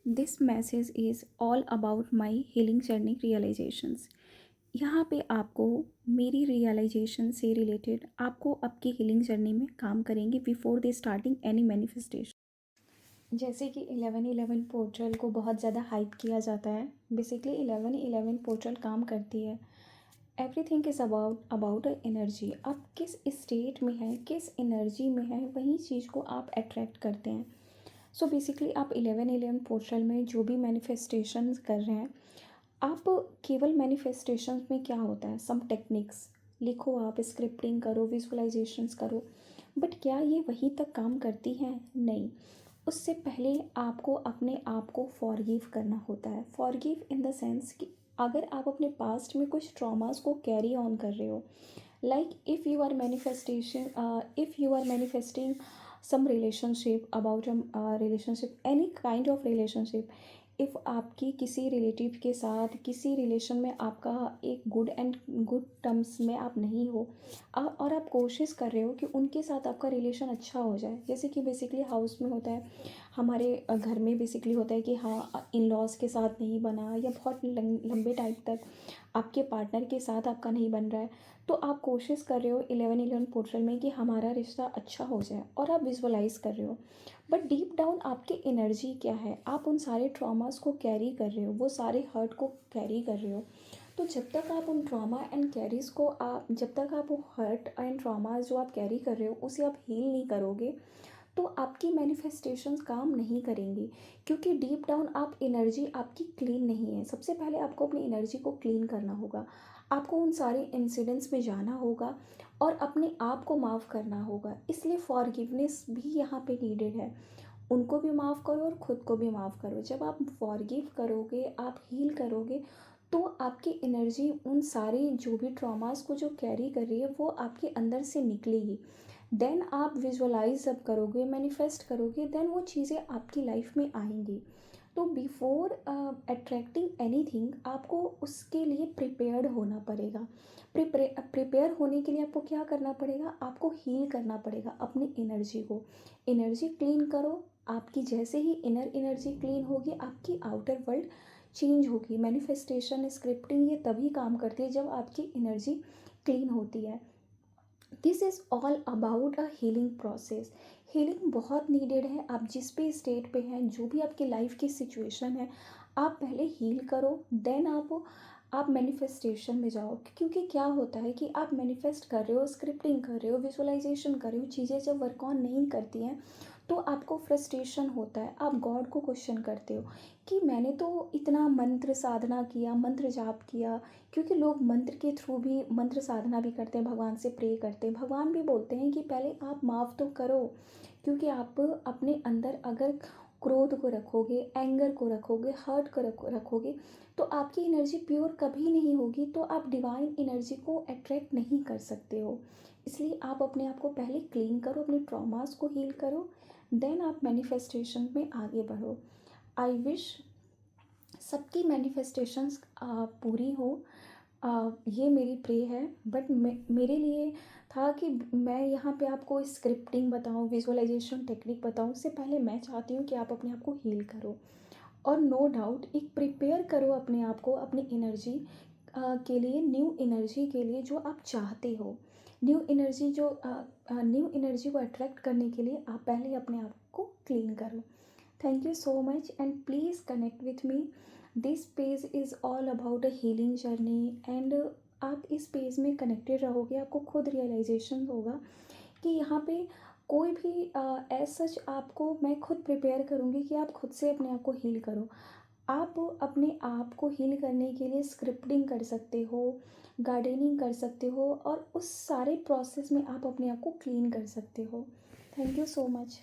This message is all about my healing journey realisations. यहाँ पे आपको मेरी रियलाइजेशन से रिलेटेड आपको आपकी हीलिंग जर्नी में काम करेंगे before they starting any manifestation. जैसे कि 11-11 पोर्टल को बहुत ज़्यादा हाइप किया जाता है। बेसिकली 11-11 पोर्टल काम करती है, एवरीथिंग इज़ अबाउट एनर्जी। आप किस स्टेट में हैं, किस एनर्जी में हैं, वही चीज़ को आप अट्रैक्ट करते हैं। सो बेसिकली आप 11-11 पोर्टल में जो भी मैनिफेस्टेशन कर रहे हैं, आप केवल मैनिफेस्टेशंस में क्या होता है, सम टेक्निक्स लिखो, आप स्क्रिप्टिंग करो, विजुअलाइजेशंस करो, बट क्या ये वहीं तक काम करती हैं? नहीं। उससे पहले आपको अपने आप को फॉरगिव करना होता है। फॉरगिव इन द सेंस कि अगर आप अपने पास्ट में कुछ ट्रॉमास को कैरी ऑन कर रहे हो, like if you are manifesting some relationship, about a relationship, any kind of relationship, if आपकी किसी रिलेटिव के साथ किसी रिलेशन में आपका एक गुड टर्म्स में आप नहीं हो, और आप कोशिश कर रहे हो कि उनके साथ आपका रिलेशन अच्छा हो जाए, जैसे कि बेसिकली हाउस में होता है, हमारे घर में बेसिकली होता है कि हाँ, इन लॉज के साथ नहीं बना, या बहुत लंबे टाइम तक आपके पार्टनर के साथ आपका नहीं बन रहा है, तो आप कोशिश कर रहे हो 11-11 पोर्टल में कि हमारा रिश्ता अच्छा हो जाए, और आप विजुअलाइज कर रहे हो, बट डीप डाउन आपकी एनर्जी क्या है, आप उन सारे ट्रॉमास को कैरी कर रहे हो, वो सारे हर्ट को कैरी कर रहे हो। तो जब तक आप उन ट्रॉमा एंड कैरीज को आप जब तक आप वो हर्ट एंड ट्रॉमास जो आप कैरी कर रहे हो उसे आप हील नहीं करोगे, तो आपकी मैनिफेस्टेशंस काम नहीं करेंगी, क्योंकि डीप डाउन आप एनर्जी आपकी क्लीन नहीं है। सबसे पहले आपको अपनी एनर्जी को क्लीन करना होगा, आपको उन सारे इंसिडेंट्स में जाना होगा और अपने आप को माफ़ करना होगा। इसलिए फॉरगिवनेस भी यहाँ पे नीडेड है। उनको भी माफ़ करो और ख़ुद को भी माफ़ करो। जब आप फॉरगिव करोगे, आप हील करोगे, तो आपकी एनर्जी उन सारे जो भी ट्रॉमास को जो कैरी कर रही है वो आपके अंदर से निकलेगी। देन आप विजुअलाइज जब करोगे, मैनिफेस्ट करोगे, देन वो चीज़ें आपकी लाइफ में आएंगी। तो बिफोर अट्रैक्टिंग एनीथिंग आपको उसके लिए प्रिपेयर्ड होना पड़ेगा। प्रिपेयर होने के लिए आपको क्या करना पड़ेगा, आपको हील करना पड़ेगा अपनी एनर्जी को। एनर्जी क्लीन करो, आपकी जैसे ही इनर एनर्जी क्लीन होगी, आपकी आउटर वर्ल्ड चेंज होगी। मैनिफेस्टेशन, स्क्रिप्टिंग ये तभी काम करती है जब आपकी एनर्जी क्लीन होती है। This is all about a healing process. Healing बहुत नीडेड है। आप जिस भी स्टेट पे हैं, जो भी आपकी लाइफ की सिचुएशन है, आप पहले हील करो, देन आप मैनिफेस्टेशन में जाओ। क्योंकि क्या होता है कि आप मैनिफेस्ट कर रहे हो, स्क्रिप्टिंग कर रहे हो, विजुअलाइजेशन कर रहे हो, चीज़ें जब वर्क ऑन नहीं करती हैं तो आपको फ्रस्ट्रेशन होता है। आप गॉड को क्वेश्चन करते हो कि मैंने तो इतना मंत्र साधना किया, मंत्र जाप किया, क्योंकि लोग मंत्र के थ्रू भी मंत्र साधना भी करते हैं, भगवान से प्रे करते हैं। भगवान भी बोलते हैं कि पहले आप माफ़ तो करो, क्योंकि आप अपने अंदर अगर क्रोध को रखोगे, एंगर को रखोगे, हर्ट को रखोगे, तो आपकी एनर्जी प्योर कभी नहीं होगी, तो आप डिवाइन एनर्जी को अट्रैक्ट नहीं कर सकते हो। इसलिए आप अपने आप को पहले क्लीन करो, अपने ट्रॉमास को हील करो, देन आप मैनिफेस्टेशन में आगे बढ़ो। आई विश सबकी मैनिफेस्टेशंस पूरी हो, ये मेरी प्रे है। बट मेरे लिए था कि मैं यहाँ पे आपको स्क्रिप्टिंग बताऊँ, विजुअलाइजेशन टेक्निक बताऊँ, उससे पहले मैं चाहती हूँ कि आप अपने आप को हील करो, और नो डाउट एक प्रिपेयर करो अपने आप को अपनी एनर्जी के लिए, न्यू एनर्जी के लिए जो आप चाहते हो। न्यू एनर्जी को अट्रैक्ट करने के लिए आप पहले अपने आप को क्लीन करो। Thank you so much and please connect with me. This page is all about a healing journey, and आप इस पेज में कनेक्टेड रहोगे, आपको खुद रियलाइजेशन होगा कि यहाँ पे कोई भी एज सच आपको मैं खुद प्रिपेयर करूँगी कि आप खुद से अपने आप को हील करो। आप अपने आप को हील करने के लिए स्क्रिप्टिंग कर सकते हो, गार्डनिंग कर सकते हो, और उस सारे प्रोसेस में आप अपने आप को क्लीन कर सकते हो। Thank you so much.